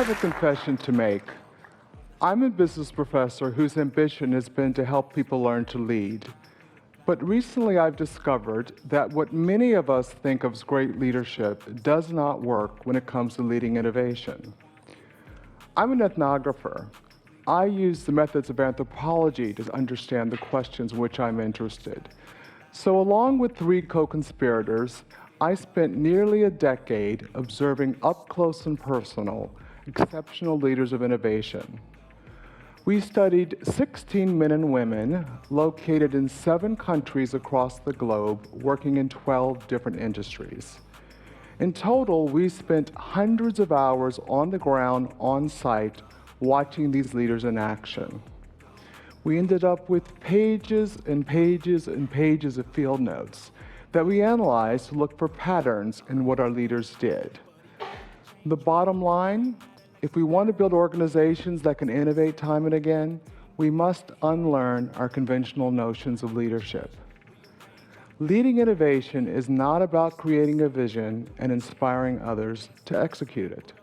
have a confession to make. I'm a business professor whose ambition has been to help people learn to lead. But recently I've discovered that what many of us think of as great leadership does not work when it comes to leading innovation. I'm an ethnographer. I use the methods of anthropology to understand the questions in which I'm interested. So along with 3 co-conspirators, I spent nearly a decade observing up close and personal exceptional leaders of innovation. We studied 16 men and women located in 7 countries across the globe, working in 12 different industries. In total, we spent hundreds of hours on the ground, on site, watching these leaders in action. We ended up with pages and pages and pages of field notes that we analyzed to look for patterns in what our leaders did. The bottom line, if we want to build organizations that can innovate time and again, we must unlearn our conventional notions of leadership. Leading innovation is not about creating a vision and inspiring others to execute it.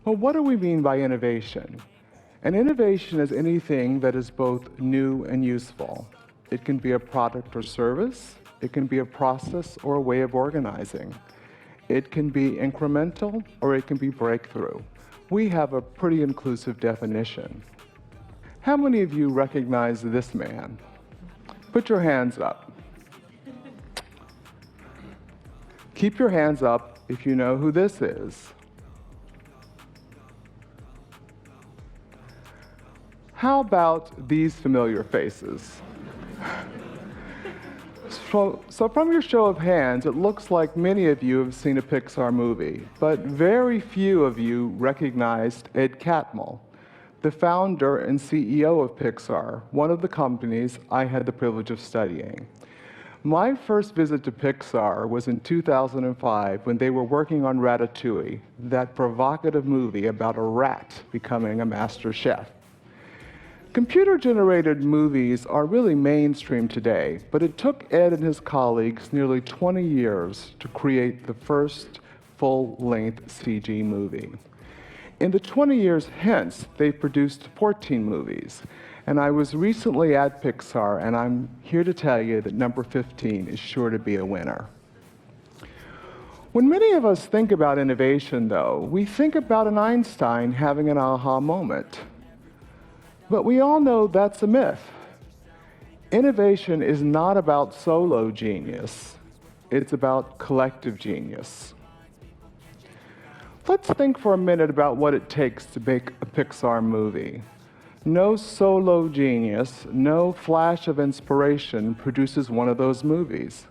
Well, what do we mean by innovation? An innovation is anything that is both new and useful. It can be a product or service. It can be a process or a way of organizing. It can be incremental or it can be breakthrough. We have a pretty inclusive definition. How many of you recognize this man? Put your hands up. Keep your hands up if you know who this is. How about these familiar faces? So from your show of hands, it looks like many of you have seen a Pixar movie, but very few of you recognized Ed Catmull, the founder and CEO of Pixar, one of the companies I had the privilege of studying. My first visit to Pixar was in 2005 when they were working on Ratatouille, that provocative movie about a rat becoming a master chef. Computer-generated movies are really mainstream today, but it took Ed and his colleagues nearly 20 years to create the first full-length CG movie. In the 20 years hence, they've produced 14 movies, and I was recently at Pixar, and I'm here to tell you that number 15 is sure to be a winner. When many of us think about innovation, though, we think about an Einstein having an aha moment. But we all know that's a myth. Innovation is not about solo genius. It's about collective genius. Let's think for a minute about what it takes to make a Pixar movie. No solo genius, no flash of inspiration produces one of those movies.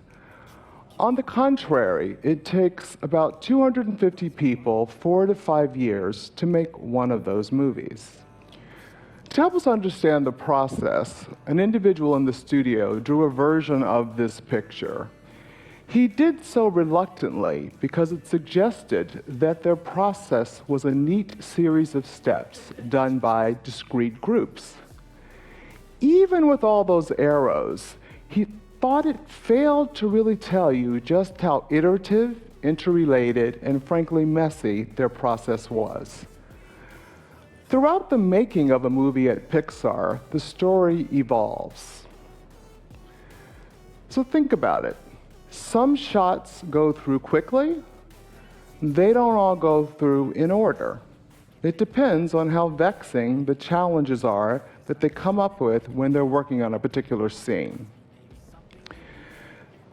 On the contrary, it takes about 250 people 4 to 5 years to make one of those movies. To help us understand the process, an individual in the studio drew a version of this picture. He did so reluctantly because it suggested that their process was a neat series of steps done by discrete groups. Even with all those arrows, he thought it failed to really tell you just how iterative, interrelated, and frankly messy their process was. Throughout the making of a movie at Pixar, the story evolves. So think about it. Some shots go through quickly. They don't all go through in order. It depends on how vexing the challenges are that they come up with when they're working on a particular scene.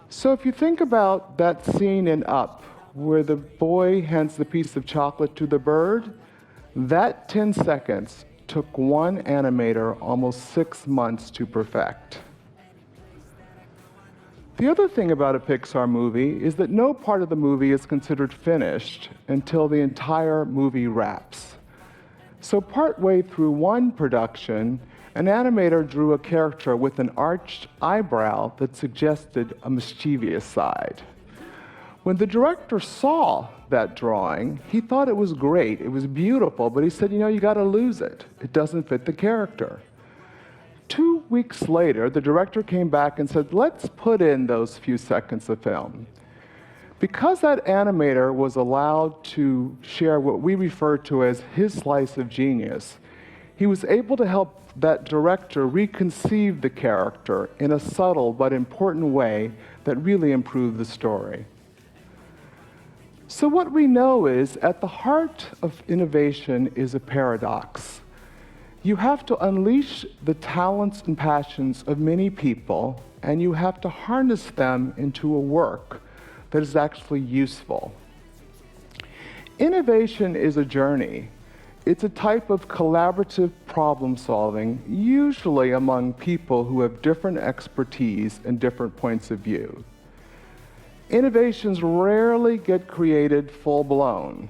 So if you think about that scene in Up, where the boy hands the piece of chocolate to the bird, that 10 seconds took one animator almost 6 months to perfect. The other thing about a Pixar movie is that no part of the movie is considered finished until the entire movie wraps. So partway through one production, an animator drew a character with an arched eyebrow that suggested a mischievous side. When the director saw that drawing, he thought it was great, it was beautiful, but he said, you gotta lose it. It doesn't fit the character. 2 weeks later, the director came back and said, let's put in those few seconds of film. Because that animator was allowed to share what we refer to as his slice of genius, he was able to help that director reconceive the character in a subtle but important way that really improved the story. So what we know is, at the heart of innovation is a paradox. You have to unleash the talents and passions of many people, and you have to harness them into a work that is actually useful. Innovation is a journey. It's a type of collaborative problem solving, usually among people who have different expertise and different points of view. Innovations rarely get created full-blown.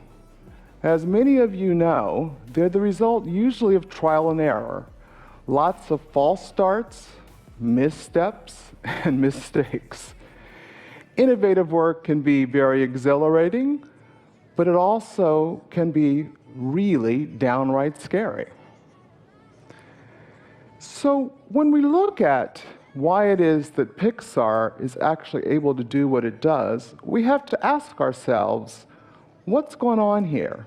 As many of you know, they're the result usually of trial and error, lots of false starts, missteps, and mistakes. Innovative work can be very exhilarating, but it also can be really downright scary. So when we look at why it is that Pixar is actually able to do what it does, we have to ask ourselves, what's going on here?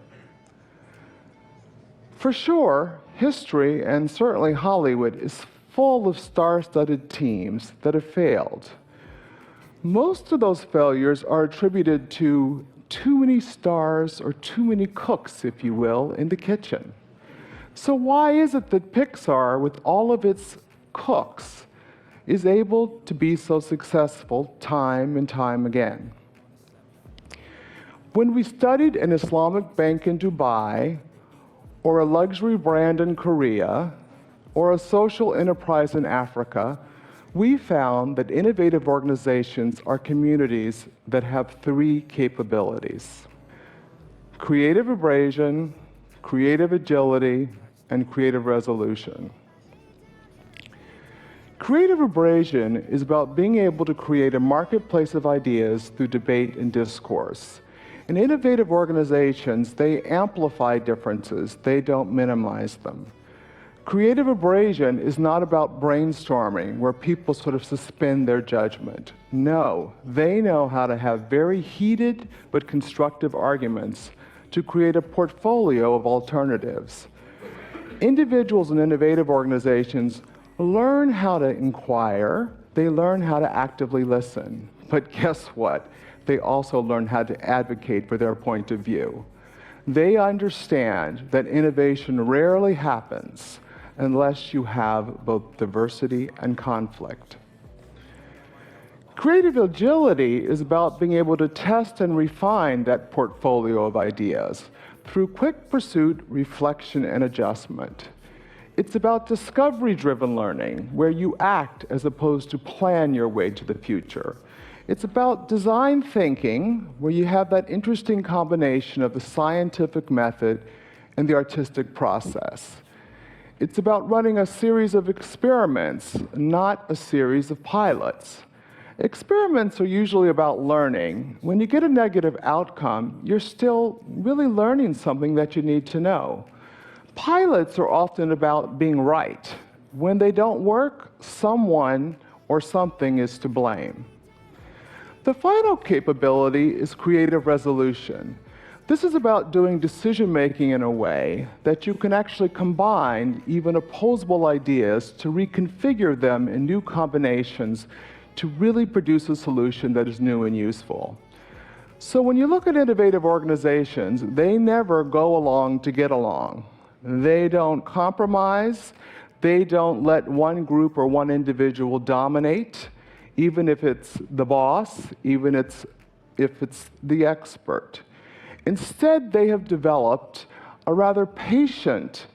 For sure, history, and certainly Hollywood, is full of star-studded teams that have failed. Most of those failures are attributed to too many stars or too many cooks, if you will, in the kitchen. So why is it that Pixar, with all of its cooks, is able to be so successful time and time again? When we studied an Islamic bank in Dubai, or a luxury brand in Korea, or a social enterprise in Africa, we found that innovative organizations are communities that have three capabilities: creative abrasion, creative agility, and creative resolution. Creative abrasion is about being able to create a marketplace of ideas through debate and discourse. In innovative organizations, they amplify differences, they don't minimize them. Creative abrasion is not about brainstorming, where people sort of suspend their judgment. No, they know how to have very heated but constructive arguments to create a portfolio of alternatives. Individuals in innovative organizations learn how to inquire, they learn how to actively listen. But guess what? They also learn how to advocate for their point of view. They understand that innovation rarely happens unless you have both diversity and conflict. Creative agility is about being able to test and refine that portfolio of ideas through quick pursuit, reflection, and adjustment. It's about discovery-driven learning, where you act as opposed to plan your way to the future. It's about design thinking, where you have that interesting combination of the scientific method and the artistic process. It's about running a series of experiments, not a series of pilots. Experiments are usually about learning. When you get a negative outcome, you're still really learning something that you need to know. Pilots are often about being right. When they don't work, someone or something is to blame. The final capability is creative resolution. This is about doing decision-making in a way that you can actually combine even opposable ideas to reconfigure them in new combinations to really produce a solution that is new and useful. So when you look at innovative organizations, they never go along to get along. They don't compromise. They don't let one group or one individual dominate, even if it's the boss, even if it's the expert. Instead, they have developed a rather patient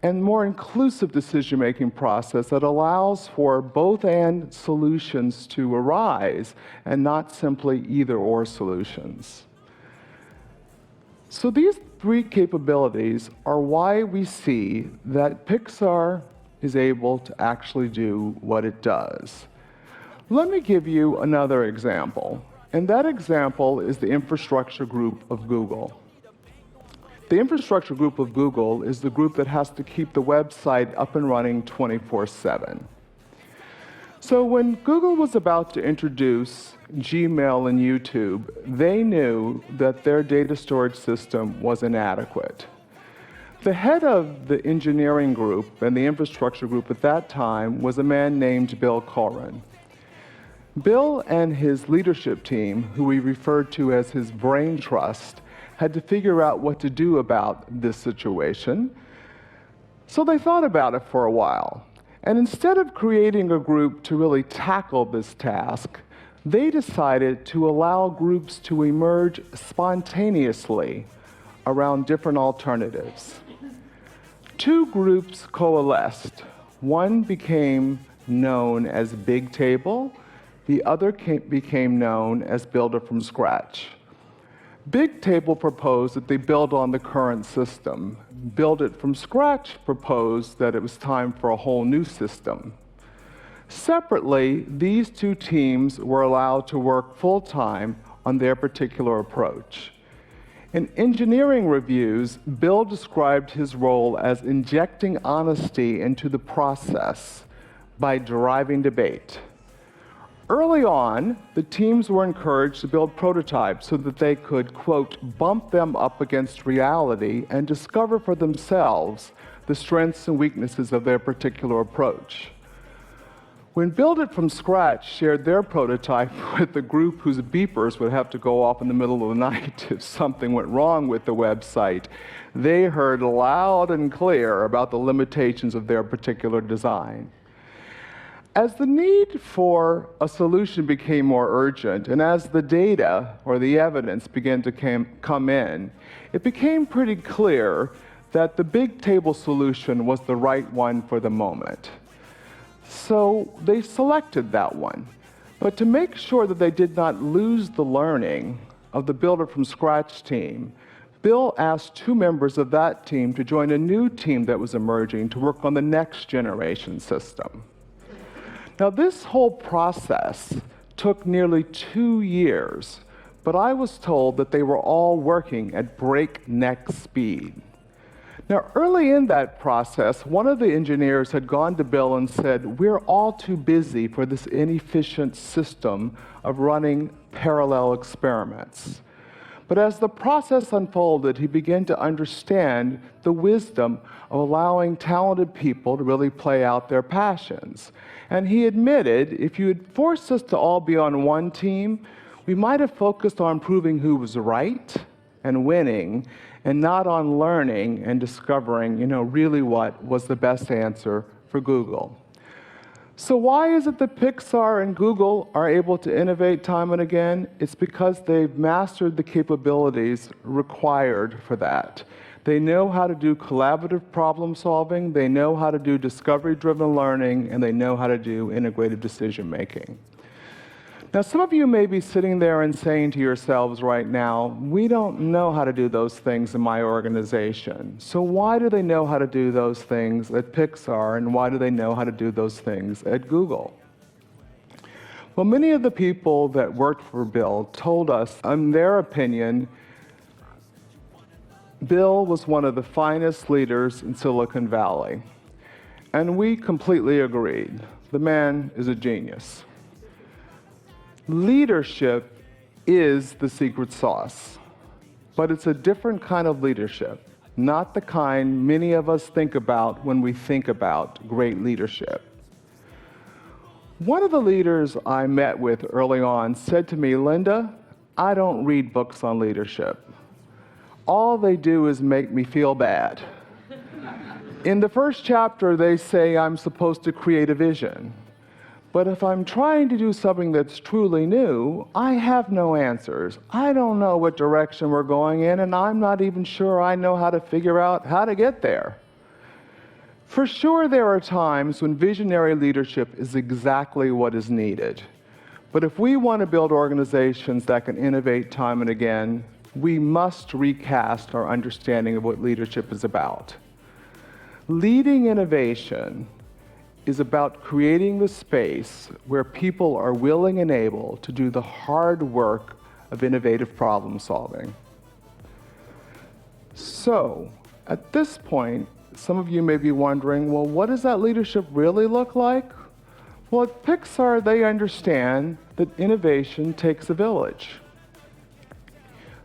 and more inclusive decision-making process that allows for both-and solutions to arise and not simply either-or solutions. So these three capabilities are why we see that Pixar is able to actually do what it does. Let me give you another example, and that example is the infrastructure group of Google. The infrastructure group of Google is the group that has to keep the website up and running 24/7. So when Google was about to introduce Gmail and YouTube, they knew that their data storage system was inadequate. The head of the engineering group and the infrastructure group at that time was a man named Bill Corrin. Bill and his leadership team, who he referred to as his brain trust, had to figure out what to do about this situation. So they thought about it for a while. And instead of creating a group to really tackle this task, they decided to allow groups to emerge spontaneously around different alternatives. Two groups coalesced. One became known as Big Table. The other became known as Builder from Scratch. Big Table proposed that they build on the current system. Build It from Scratch proposed that it was time for a whole new system. Separately, these two teams were allowed to work full-time on their particular approach. In engineering reviews, Bill described his role as injecting honesty into the process by driving debate. Early on, the teams were encouraged to build prototypes so that they could, quote, bump them up against reality and discover for themselves the strengths and weaknesses of their particular approach. When Build It from Scratch shared their prototype with the group whose beepers would have to go off in the middle of the night if something went wrong with the website, they heard loud and clear about the limitations of their particular design. As the need for a solution became more urgent, and as the data or the evidence began to come in, it became pretty clear that the Big Table solution was the right one for the moment. So they selected that one. But to make sure that they did not lose the learning of the Builder from Scratch team, Bill asked two members of that team to join a new team that was emerging to work on the next generation system. Now, this whole process took nearly 2 years, but I was told that they were all working at breakneck speed. Now, early in that process, one of the engineers had gone to Bill and said, "We're all too busy for this inefficient system of running parallel experiments." But as the process unfolded, he began to understand the wisdom of allowing talented people to really play out their passions. And he admitted, if you had forced us to all be on one team, we might have focused on proving who was right and winning, and not on learning and discovering, really what was the best answer for Google. So why is it that Pixar and Google are able to innovate time and again? It's because they've mastered the capabilities required for that. They know how to do collaborative problem solving, they know how to do discovery-driven learning, and they know how to do integrated decision making. Now, some of you may be sitting there and saying to yourselves right now, we don't know how to do those things in my organization. So why do they know how to do those things at Pixar, and why do they know how to do those things at Google? Well, many of the people that worked for Bill told us, in their opinion, Bill was one of the finest leaders in Silicon Valley. And we completely agreed. The man is a genius. Leadership is the secret sauce, but it's a different kind of leadership, not the kind many of us think about when we think about great leadership. One of the leaders I met with early on said to me, "Linda, I don't read books on leadership. All they do is make me feel bad. In the first chapter, they say I'm supposed to create a vision. But if I'm trying to do something that's truly new, I have no answers. I don't know what direction we're going in, and I'm not even sure I know how to figure out how to get there." For sure, there are times when visionary leadership is exactly what is needed. But if we want to build organizations that can innovate time and again, we must recast our understanding of what leadership is about. Leading innovation is about creating the space where people are willing and able to do the hard work of innovative problem solving. So, at this point, some of you may be wondering, well, what does that leadership really look like? Well, at Pixar, they understand that innovation takes a village.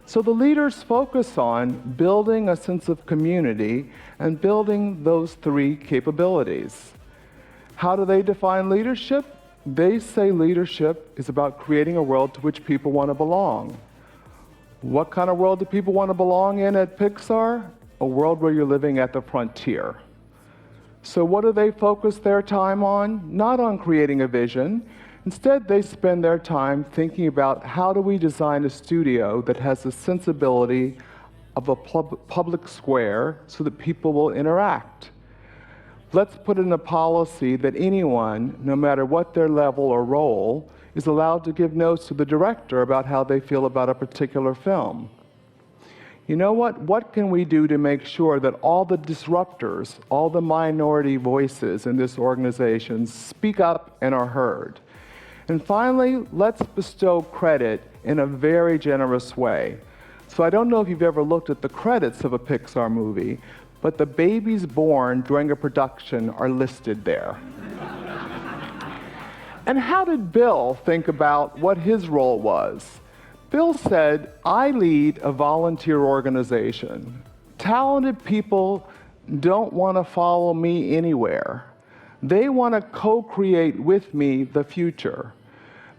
So the leaders focus on building a sense of community and building those three capabilities. How do they define leadership? They say leadership is about creating a world to which people want to belong. What kind of world do people want to belong in at Pixar? A world where you're living at the frontier. So what do they focus their time on? Not on creating a vision. Instead, they spend their time thinking about how do we design a studio that has the sensibility of a public square so that people will interact. Let's put in a policy that anyone, no matter what their level or role, is allowed to give notes to the director about how they feel about a particular film. You know what? What can we do to make sure that all the disruptors, all the minority voices in this organization speak up and are heard? And finally, let's bestow credit in a very generous way. So I don't know if you've ever looked at the credits of a Pixar movie, but the babies born during a production are listed there. And how did Bill think about what his role was? Bill said, I lead a volunteer organization. Talented people don't want to follow me anywhere. They want to co-create with me the future.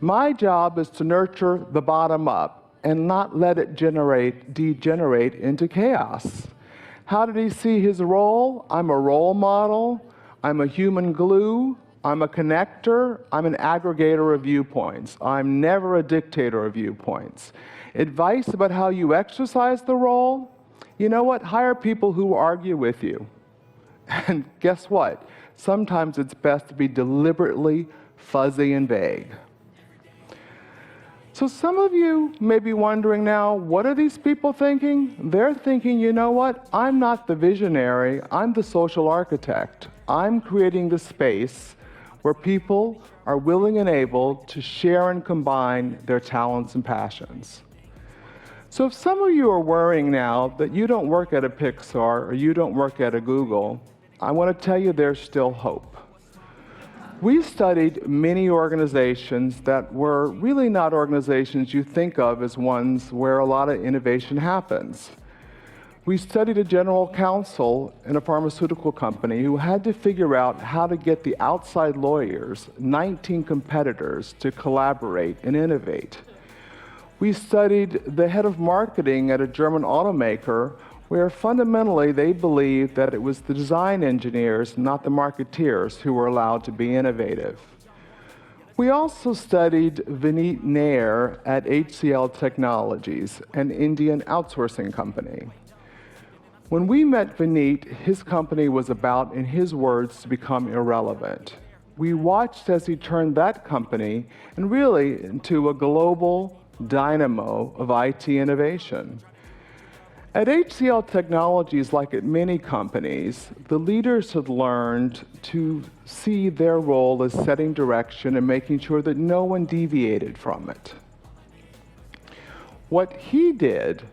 My job is to nurture the bottom up and not let it degenerate into chaos. How did he see his role? I'm a role model. I'm a human glue. I'm a connector. I'm an aggregator of viewpoints. I'm never a dictator of viewpoints. Advice about how you exercise the role? You know what? Hire people who argue with you. And guess what? Sometimes it's best to be deliberately fuzzy and vague. So some of you may be wondering now, what are these people thinking? They're thinking, you know what? I'm not the visionary. I'm the social architect. I'm creating the space where people are willing and able to share and combine their talents and passions. So if some of you are worrying now that you don't work at a Pixar or you don't work at a Google, I want to tell you there's still hope. We studied many organizations that were really not organizations you think of as ones where a lot of innovation happens. We studied a general counsel in a pharmaceutical company who had to figure out how to get the outside lawyers, 19 competitors, to collaborate and innovate. We studied the head of marketing at a German automaker where fundamentally they believed that it was the design engineers, not the marketeers, who were allowed to be innovative. We also studied Vineet Nair at HCL Technologies, an Indian outsourcing company. When we met Vineet, his company was about, in his words, to become irrelevant. We watched as he turned that company and really into a global dynamo of IT innovation. At HCL Technologies, like at many companies, the leaders had learned to see their role as setting direction and making sure that no one deviated from it. What he did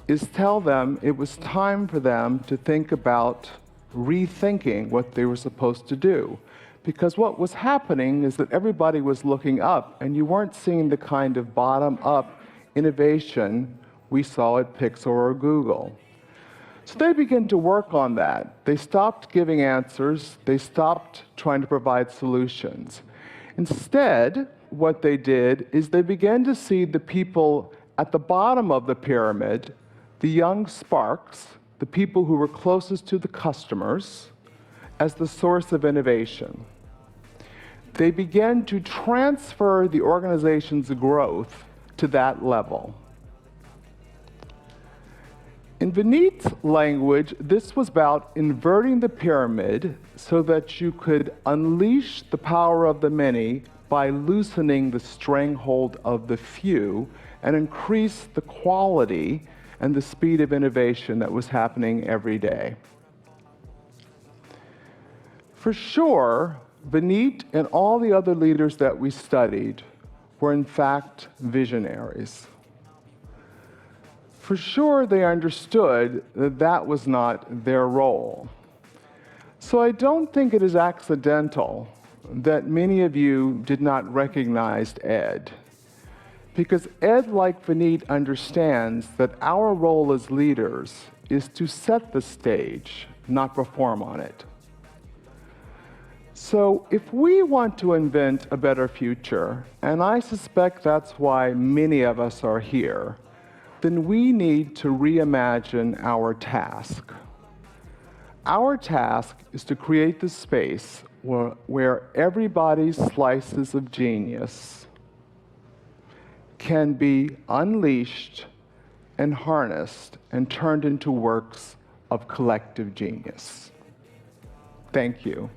is tell them it was time for them to think about rethinking what they were supposed to do. Because what was happening is that everybody was looking up, and you weren't seeing the kind of bottom-up innovation we saw at Pixar or Google. So they began to work on that. They stopped giving answers. They stopped trying to provide solutions. Instead, what they did is they began to see the people at the bottom of the pyramid, the young sparks, the people who were closest to the customers, as the source of innovation. They began to transfer the organization's growth to that level. In Vineet's language, this was about inverting the pyramid so that you could unleash the power of the many by loosening the stranglehold of the few and increase the quality and the speed of innovation that was happening every day. For sure, Vineet and all the other leaders that we studied were in fact visionaries. For sure, they understood that that was not their role. So I don't think it is accidental that many of you did not recognize Ed. Because Ed, like Vineet, understands that our role as leaders is to set the stage, not perform on it. So if we want to invent a better future, and I suspect that's why many of us are here, then we need to reimagine our task. Our task is to create the space where everybody's slices of genius can be unleashed and harnessed and turned into works of collective genius. Thank you.